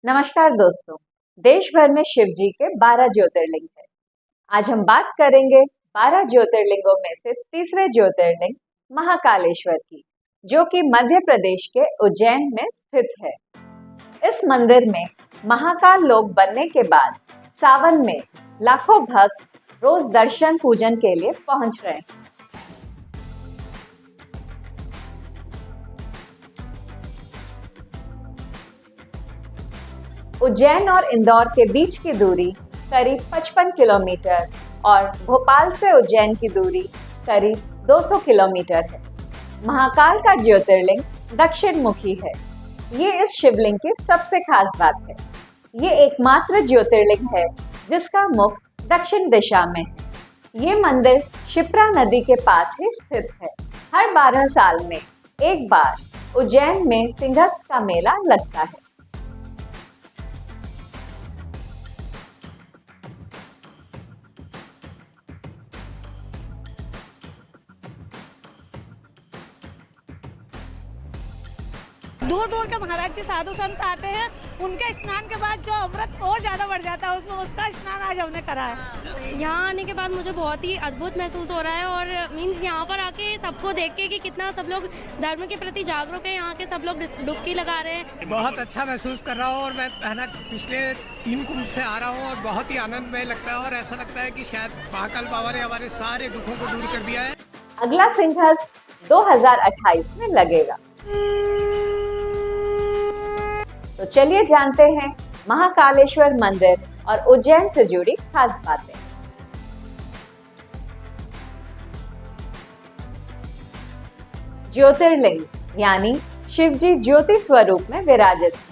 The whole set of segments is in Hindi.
नमस्कार दोस्तों। देश भर में शिव जी के 12 ज्योतिर्लिंग हैं। आज हम बात करेंगे 12 ज्योतिर्लिंगों में से तीसरे ज्योतिर्लिंग महाकालेश्वर की, जो कि मध्य प्रदेश के उज्जैन में स्थित है। इस मंदिर में महाकाल लोक बनने के बाद सावन में लाखों भक्त रोज दर्शन पूजन के लिए पहुंच रहे हैं। उज्जैन और इंदौर के बीच की दूरी करीब 55 किलोमीटर और भोपाल से उज्जैन की दूरी करीब 200 किलोमीटर है। महाकाल का ज्योतिर्लिंग दक्षिण मुखी है। ये इस शिवलिंग की सबसे खास बात है। ये एकमात्र ज्योतिर्लिंग है जिसका मुख दक्षिण दिशा में है। ये मंदिर क्षिप्रा नदी के पास ही स्थित है। हर 12 साल में एक बार उज्जैन में सिंहस्थ का मेला लगता है। दूर दूर के महाराज के साधु संत आते हैं। उनके स्नान के बाद जो अमृत और ज्यादा बढ़ जाता है, उसमें उसका स्नान आज हमने करा है। यहाँ आने के बाद मुझे बहुत ही अद्भुत महसूस हो रहा है और मीन्स यहाँ पर आके सबको देख के कि कितना सब लोग धर्म के प्रति जागरूक है। यहाँ के सब लोग डुबकी लगा रहे हैं। बहुत अच्छा महसूस कर रहा हूँ और मैं पिछले 3 कुंभ से आ रहा हूँ और बहुत ही आनंदमय लगता है और ऐसा लगता है कि शायद महाकाल बाबा ने हमारे सारे दुखों को दूर कर दिया है। अगला सिंहस्थ 2028 में लगेगा। तो चलिए जानते हैं महाकालेश्वर मंदिर और उज्जैन से जुड़ी खास बातें। ज्योतिर्लिंग यानी शिव जी ज्योति स्वरूप में विराजित हैं।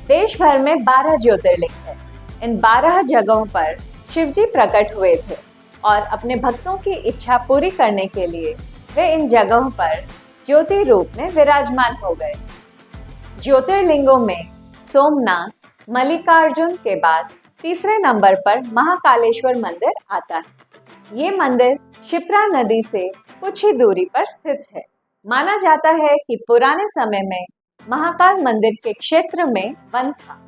देश भर में 12 ज्योतिर्लिंग हैं। इन 12 जगहों पर शिव जी प्रकट हुए थे और अपने भक्तों की इच्छा पूरी करने के लिए वे इन जगहों पर ज्योति रूप में विराजमान हो गए। ज्योतिर्लिंगों में सोमनाथ, मल्लिकार्जुन के बाद तीसरे नंबर पर महाकालेश्वर मंदिर आता है। ये मंदिर क्षिप्रा नदी से कुछ ही दूरी पर स्थित है। माना जाता है कि पुराने समय में महाकाल मंदिर के क्षेत्र में वन था।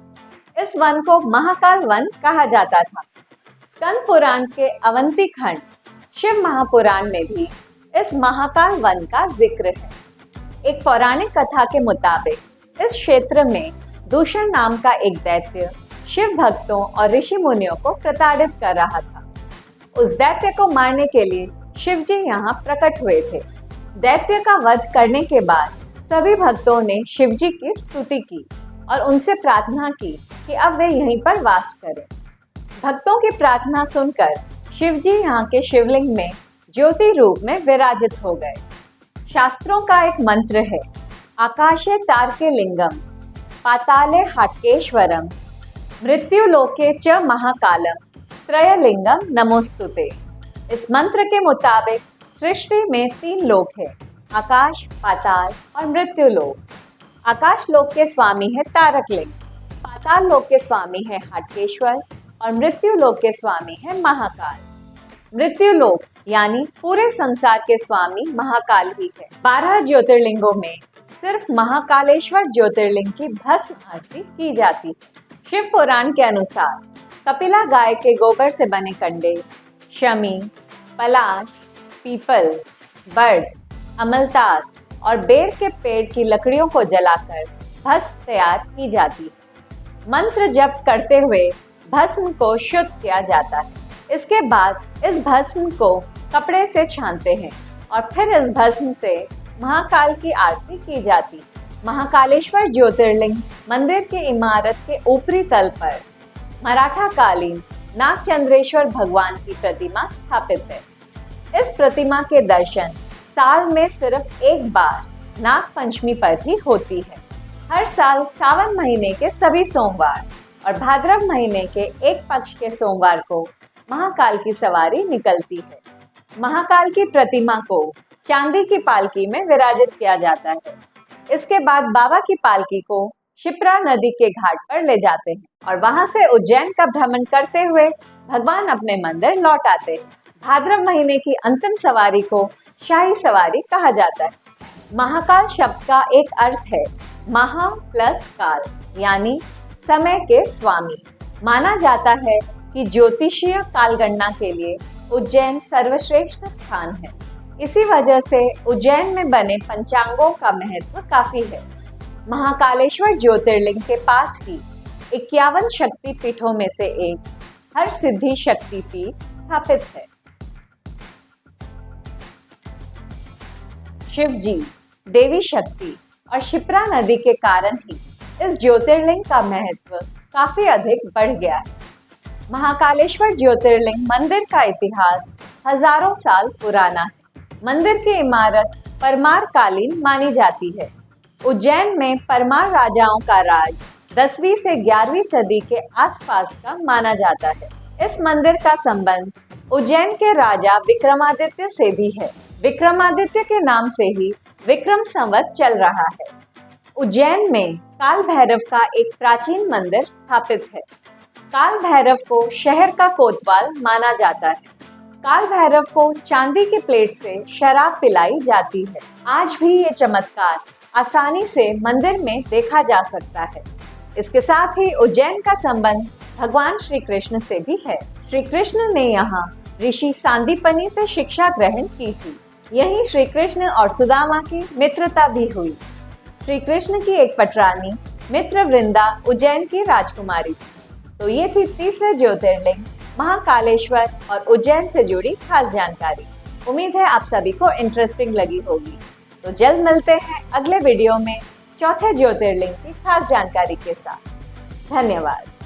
इस वन को महाकाल वन कहा जाता था। स्कंद पुराण के अवंती खंड शिव महापुराण में भी इस महाकाल वन का जिक्र है। एक पौराणिक कथा के मुताबिक इस क्षेत्र में दूषण नाम का एक दैत्य शिव भक्तों और ऋषि मुनियों को प्रताड़ित कर रहा था। उस दैत्य को मारने के लिए शिव जी यहाँ प्रकट हुए थे। दैत्य का वध करने के बाद सभी भक्तों ने शिव जी की स्तुति की और उनसे प्रार्थना की कि अब वे यहीं पर वास करें। भक्तों की प्रार्थना सुनकर शिव जी यहाँ के शिवलिंग में ज्योति रूप में विराजित हो गए। शास्त्रों का एक मंत्र है, आकाशे तारके लिंगम, पाताले हाटकेश्वरम, मृत्यु लोके च महाकालम, त्रयलिंगम नमोस्तुते। इस मंत्र के मुताबिक सृष्टि में 3 लोक है, आकाश, पाताल और मृत्यु लोक। आकाश लोक के स्वामी है तारकलिंग, पाताल लोक के स्वामी है हाटकेश्वर और मृत्यु लोक के स्वामी है महाकाल। मृत्यु लोक यानी पूरे संसार के स्वामी महाकाल ही है। 12 ज्योतिर्लिंगों में सिर्फ महाकालेश्वर ज्योतिर्लिंग की भस्म आरती की जाती है। शिव पुराण के अनुसार कपिला गाय के गोबर से बने कंडे, शमी, पलाश, पीपल, बड़, अमलतास और बेर के पेड़ की लकड़ियों को जलाकर भस्म तैयार की जाती है। मंत्र जप करते हुए भस्म को शुद्ध किया जाता है। इसके बाद इस भस्म को कपड़े से छानते हैं और फिर इस भस्म से महाकाल की आरती की जाती है। महाकालेश्वर ज्योतिर्लिंग मंदिर की इमारत के ऊपरी तल पर मराठा कालीन नागचंद्रेश्वर भगवान की प्रतिमा स्थापित है। इस प्रतिमा के दर्शन साल में सिर्फ एक बार नाग पंचमी पर ही होती है। हर साल सावन महीने के सभी सोमवार और भाद्रव महीने के एक पक्ष के सोमवार को महाकाल की सवारी निकलती है। महाकाल की प्रतिमा को चांदी की पालकी में विराजित किया जाता है। इसके बाद बाबा की पालकी को क्षिप्रा नदी के घाट पर ले जाते हैं और वहां से उज्जैन का भ्रमण करते हुए भगवान अपने मंदिर लौट आते हैं। भाद्रव महीने की अंतिम सवारी को शाही सवारी कहा जाता है। महाकाल शब्द का एक अर्थ है महा प्लस काल, यानी समय के स्वामी। माना जाता है कि ज्योतिषीय कालगणना के लिए उज्जैन सर्वश्रेष्ठ स्थान है। इसी वजह से उज्जैन में बने पंचांगों का महत्व काफी है। महाकालेश्वर ज्योतिर्लिंग के पास ही 51 शक्ति पीठों में से एक हर सिद्धि शक्ति पीठ स्थापित है। शिव जी, देवी शक्ति और क्षिप्रा नदी के कारण ही इस ज्योतिर्लिंग का महत्व काफी अधिक बढ़ गया है। महाकालेश्वर ज्योतिर्लिंग मंदिर का इतिहास हजारों साल पुराना है। मंदिर की इमारत परमार कालीन मानी जाती है। उज्जैन में परमार राजाओं का राज 10वीं से 11वीं सदी के आसपास का माना जाता है। इस मंदिर का संबंध उज्जैन के राजा विक्रमादित्य से भी है। विक्रमादित्य के नाम से ही विक्रम संवत चल रहा है। उज्जैन में काल भैरव का एक प्राचीन मंदिर स्थापित है। काल भैरव को शहर का कोतवाल माना जाता है। काल भैरव को चांदी की प्लेट से शराब पिलाई जाती है। आज भी ये चमत्कार आसानी से मंदिर में देखा जा सकता है। इसके साथ ही उज्जैन का संबंध भगवान श्री कृष्ण से भी है। श्री कृष्ण ने यहाँ ऋषि सांदीपनि से शिक्षा ग्रहण की थी। यहीं श्री कृष्ण और सुदामा की मित्रता भी हुई। श्री कृष्ण की एक पटरानी मित्रवृंदा उज्जैन की राजकुमारी थी। तो ये थी तीसरे ज्योतिर्लिंग महाकालेश्वर और उज्जैन से जुड़ी खास जानकारी। उम्मीद है आप सभी को इंटरेस्टिंग लगी होगी। तो जल्द मिलते हैं अगले वीडियो में चौथे ज्योतिर्लिंग की खास जानकारी के साथ। धन्यवाद।